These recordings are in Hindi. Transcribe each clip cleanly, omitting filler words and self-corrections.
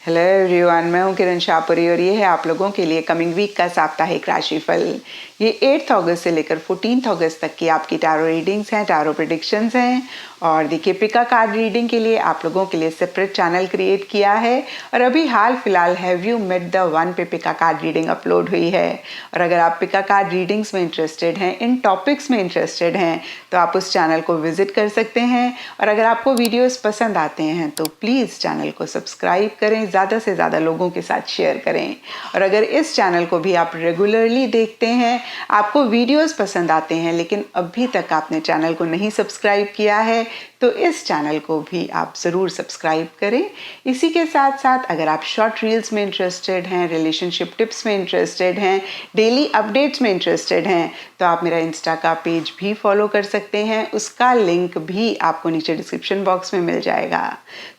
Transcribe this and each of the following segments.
हेलो एवरीवन, मैं हूं किरण शाहपुरी और ये है आप लोगों के लिए कमिंग वीक का साप्ताहिक राशिफल। ये 8 अगस्त से लेकर 14 अगस्त तक की आपकी टैरो रीडिंग्स हैं, टैरो प्रेडिक्शंस हैं। और देखिए, पिका कार्ड रीडिंग के लिए आप लोगों के लिए सेपरेट चैनल क्रिएट किया है और अभी हाल फिलहाल have you met the one pay पिका कार्ड रीडिंग अपलोड हुई है। और अगर आप पिका कार्ड रीडिंग्स में इंटरेस्टेड हैं, इन टॉपिक्स में इंटरेस्टेड हैं, तो आप उस चैनल को विजिट कर सकते हैं। और अगर आपको वीडियोस पसंद आते हैं तो प्लीज़ चैनल को सब्सक्राइब करें, ज़्यादा से ज़्यादा लोगों के साथ शेयर करें। और अगर इस चैनल को भी आप रेगुलरली देखते हैं, आपको वीडियोस पसंद आते हैं, लेकिन अभी तक आपने चैनल को नहीं सब्सक्राइब किया है, तो इस चैनल को भी आप ज़रूर सब्सक्राइब करें। इसी के साथ साथ अगर आप शॉर्ट रील्स में इंटरेस्टेड हैं, रिलेशनशिप टिप्स में इंटरेस्टेड हैं, डेली अपडेट्स में इंटरेस्टेड हैं, तो आप मेरा इंस्टा का पेज भी फॉलो कर सकते हैं। उसका लिंक भी आपको नीचे डिस्क्रिप्शन बॉक्स में मिल जाएगा।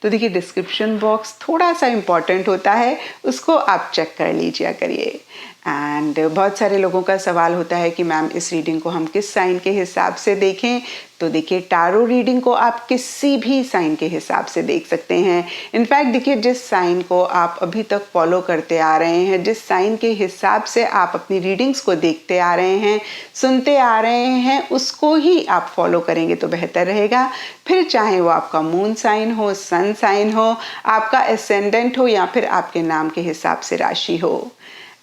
तो देखिए, डिस्क्रिप्शन बॉक्स थोड़ा सा इम्पॉर्टेंट होता है, उसको आप चेक कर लीजिए करिए। एंड बहुत सारे लोगों का सवाल होता है कि मैम, इस रीडिंग को हम किस साइन के हिसाब से देखें? तो देखिए, टैरो रीडिंग को आप किसी भी साइन के हिसाब से देख सकते हैं। इनफैक्ट देखिए, जिस साइन को आप अभी तक फॉलो करते आ रहे हैं, जिस साइन के हिसाब से आप अपनी रीडिंग्स को देखते आ रहे हैं, सुनते आ रहे हैं, उसको ही आप फॉलो करेंगे तो बेहतर रहेगा। फिर चाहे वो आपका मून साइन हो, सन साइन हो, आपका एसेंडेंट हो, या फिर आपके नाम के हिसाब से राशि हो।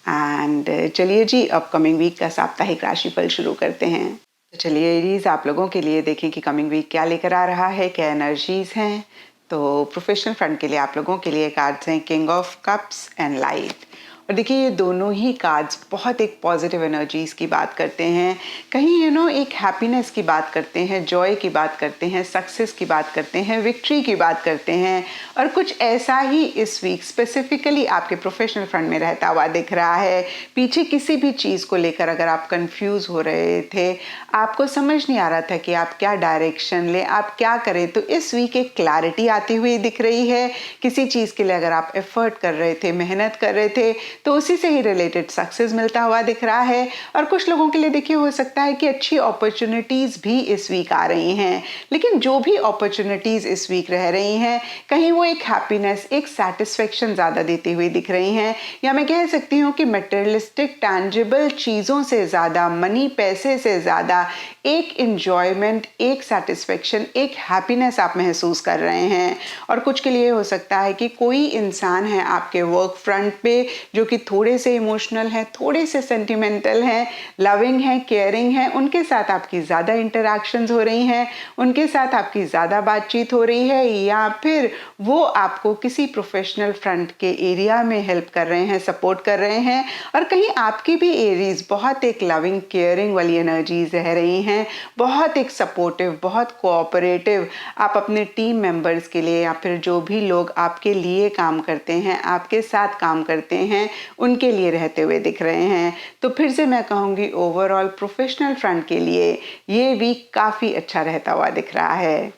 एंड चलिए जी, अपकमिंग वीक का साप्ताहिक राशिफल शुरू करते हैं। तो चलिए एरीज, आप लोगों के लिए देखें कि कमिंग वीक क्या लेकर आ रहा है, क्या एनर्जीज हैं। तो प्रोफेशनल फ्रंट के लिए आप लोगों के लिए कार्ड्स हैं king of cups and light. और देखिए, ये दोनों ही कार्ड्स बहुत एक पॉजिटिव एनर्जीज की बात करते हैं, कहीं एक हैप्पीनेस की बात करते हैं, जॉय की बात करते हैं, सक्सेस की बात करते हैं, विक्ट्री की बात करते हैं। और कुछ ऐसा ही इस वीक स्पेसिफिकली आपके प्रोफेशनल फ्रंट में रहता हुआ दिख रहा है। पीछे किसी भी चीज़ को लेकर अगर आप कंफ्यूज हो रहे थे, आपको समझ नहीं आ रहा था कि आप क्या डायरेक्शन लें, आप क्या करें, तो इस वीक एक क्लैरिटी आती हुई दिख रही है। किसी चीज़ के लिए अगर आप एफर्ट कर रहे थे, मेहनत कर रहे थे, तो उसी से ही रिलेटेड सक्सेस मिलता हुआ दिख रहा है। और कुछ लोगों के लिए देखिए, हो सकता है कि अच्छी अपॉर्चुनिटीज़ भी इस वीक आ रही हैं, लेकिन जो भी अपॉर्चुनिटीज़ इस वीक रह रही हैं, कहीं वो एक हैप्पीनेस, एक सेटिस्फेक्शन ज़्यादा देती हुई दिख रही हैं। या मैं कह सकती हूँ कि मटेरियलिस्टिक टैंजिबल चीज़ों से ज़्यादा, मनी पैसे से ज़्यादा एक इंजॉयमेंट, एक सेटिस्फेक्शन, एक हैप्पीनेस आप महसूस कर रहे हैं। और कुछ के लिए हो सकता है कि कोई इंसान है आपके वर्क फ्रंट पे जो कि थोड़े से इमोशनल हैं, थोड़े से सेंटिमेंटल हैं, लविंग हैं, केयरिंग हैं, उनके साथ आपकी ज़्यादा इंटरैक्शंस हो रही हैं, उनके साथ आपकी ज़्यादा बातचीत हो रही है, या फिर वो आपको किसी प्रोफेशनल फ्रंट के एरिया में हेल्प कर रहे हैं, सपोर्ट कर रहे हैं। और कहीं आपकी भी एरीज बहुत एक लविंग, केयरिंग वाली एनर्जीज रह रही हैं, बहुत एक सपोर्टिव, बहुत कोऑपरेटिव। आप अपने टीम मेंबर्स के लिए या फिर जो भी लोग आपके लिए काम करते हैं, आपके साथ काम करते हैं, उनके लिए रहते हुए दिख रहे हैं। तो फिर से मैं कहूँगी, ओवरऑल प्रोफेशनल फ्रंट के लिए ये वीक काफ़ी अच्छा रहता हुआ दिख रहा है।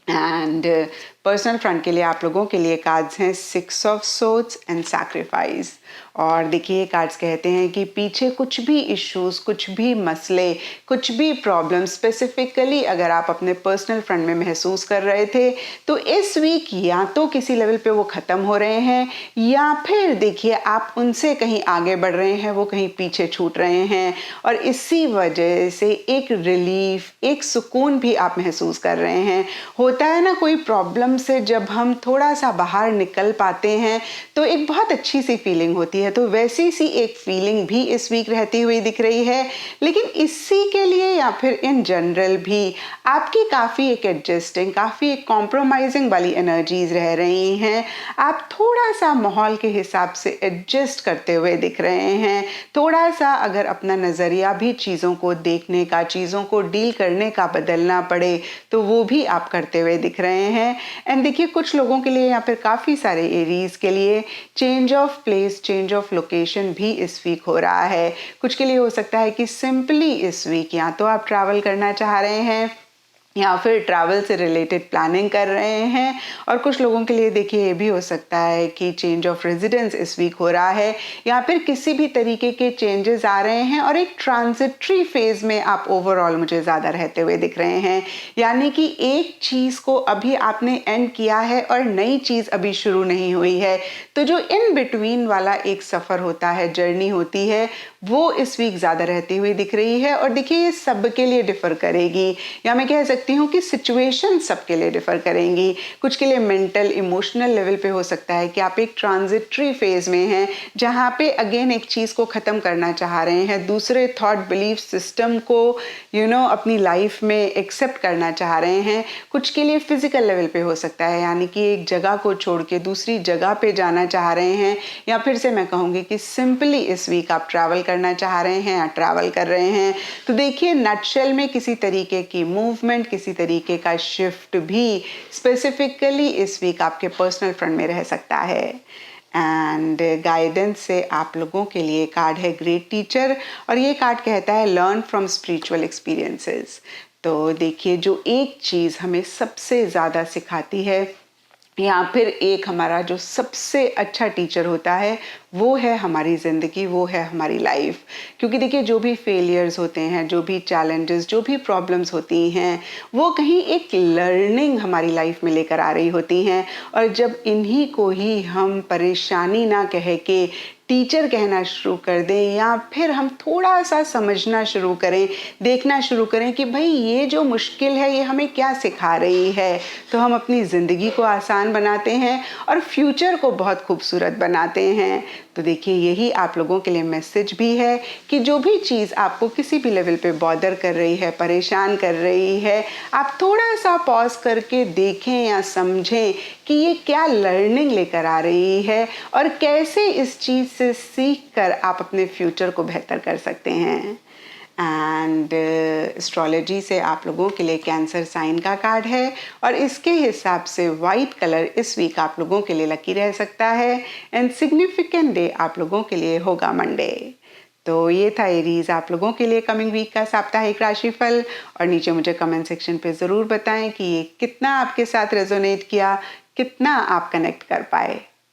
एंड पर्सनल फ्रंट के लिए आप लोगों के लिए कार्ड्स हैं 6 ऑफ सोर्ड्स एंड सैक्रिफाइस। और देखिए, कार्ड्स कहते हैं कि पीछे कुछ भी इश्यूज, कुछ भी मसले, कुछ भी प्रॉब्लम स्पेसिफिकली अगर आप अपने पर्सनल फ्रंट में महसूस कर रहे थे, तो इस वीक या तो किसी लेवल पे वो ख़त्म हो रहे हैं, या फिर देखिए आप उनसे कहीं आगे बढ़ रहे हैं, वो कहीं पीछे छूट रहे हैं। और इसी वजह से एक रिलीफ, एक सुकून भी आप महसूस कर रहे हैं। होता है ना, कोई प्रॉब्लम से जब हम थोड़ा सा बाहर निकल पाते हैं तो एक बहुत अच्छी सी फीलिंग होती है। तो वैसी सी एक फीलिंग भी इस वीक रहती हुई दिख रही है। लेकिन इसी के लिए या फिर इन जनरल भी आपकी काफ़ी एक एडजस्टिंग, काफ़ी एक कॉम्प्रोमाइजिंग वाली एनर्जीज रह रही हैं। आप थोड़ा सा माहौल के हिसाब से एडजस्ट करते हुए दिख रहे हैं। थोड़ा सा अगर अपना नज़रिया भी चीज़ों को देखने का, चीज़ों को डील करने का बदलना पड़े, तो वो भी आप करते हुए दिख रहे हैं। एंड देखिए, कुछ लोगों के लिए या फिर काफ़ी सारे एरीज के लिए change of place, change of location भी इस वीक हो रहा है। कुछ के लिए हो सकता है कि सिंपली इस वीक या तो आप ट्रैवल करना चाह रहे हैं, या फिर ट्रैवल से रिलेटेड प्लानिंग कर रहे हैं। और कुछ लोगों के लिए देखिए ये भी हो सकता है कि चेंज ऑफ रेजिडेंस इस वीक हो रहा है, या फिर किसी भी तरीके के चेंजेस आ रहे हैं और एक ट्रांजिटरी फेज में आप ओवरऑल मुझे ज़्यादा रहते हुए दिख रहे हैं। यानी कि एक चीज़ को अभी आपने एंड किया है और नई चीज़ अभी शुरू नहीं हुई है, तो जो इन बिटवीन वाला एक सफ़र होता है, जर्नी होती है, वो इस वीक ज़्यादा रहती हुई दिख रही है। और देखिए ये सबके लिए डिफ़र करेगी, या मैं कह सकती हूँ कि सिचुएशन सबके लिए डिफ़र करेंगी। कुछ के लिए मेंटल इमोशनल लेवल पे हो सकता है कि आप एक ट्रांजिटरी फेज़ में हैं, जहाँ पे अगेन एक चीज़ को ख़त्म करना चाह रहे हैं, दूसरे थॉट बिलीफ सिस्टम को अपनी लाइफ में एक्सेप्ट करना चाह रहे हैं। कुछ के लिए फिजिकल लेवल पे हो सकता है, यानी कि एक जगह को छोड़ के दूसरी जगह पे जाना चाह रहे हैं, या फिर से मैं कहूँगी कि सिंपली इस वीक आप ट्रैवल करना चाह रहे हैं या ट्रैवल कर रहे हैं। तो देखिए नटशेल में किसी तरीके की मूवमेंट, किसी तरीके का शिफ्ट भी स्पेसिफिकली इस वीक आपके पर्सनल फ्रंट में रह सकता है। एंड गाइडेंस से आप लोगों के लिए कार्ड है ग्रेट टीचर, और ये कार्ड कहता है लर्न फ्रॉम स्पिरिचुअल एक्सपीरियंसेस। तो देखिए जो एक चीज़ हमें सबसे ज़्यादा सिखाती है, या फिर एक हमारा जो सबसे अच्छा टीचर होता है, वो है हमारी ज़िंदगी, वो है हमारी लाइफ। क्योंकि देखिए जो भी फेलियर्स होते हैं, जो भी चैलेंजेस, जो भी प्रॉब्लम्स होती हैं, वो कहीं एक लर्निंग हमारी लाइफ में लेकर आ रही होती हैं। और जब इन्हीं को ही हम परेशानी ना कह के टीचर कहना शुरू कर दें, या फिर हम थोड़ा सा समझना शुरू करें, देखना शुरू करें कि भाई ये जो मुश्किल है ये हमें क्या सिखा रही है, तो हम अपनी ज़िंदगी को आसान बनाते हैं और फ्यूचर को बहुत खूबसूरत बनाते हैं। तो देखिए यही आप लोगों के लिए मैसेज भी है कि जो भी चीज़ आपको किसी भी लेवल पे बॉदर कर रही है, परेशान कर रही है, आप थोड़ा सा पॉज करके देखें या समझें कि ये क्या लर्निंग लेकर आ रही है, और कैसे इस चीज़ से सीख कर आप अपने फ्यूचर को बेहतर कर सकते हैं। एंड एस्ट्रोलॉजी से आप लोगों के लिए कैंसर साइन का कार्ड है, और इसके हिसाब से वाइट कलर इस वीक आप लोगों के लिए लकी रह सकता है। एंड सिग्निफिकेंट डे आप लोगों के लिए होगा मंडे। तो ये था एरीज आप लोगों के लिए कमिंग वीक का साप्ताहिक राशिफल। और नीचे मुझे कमेंट सेक्शन पे ज़रूर बताएं कि ये कितना आपके साथ रेजोनेट किया, कितना आप कनेक्ट कर पाए।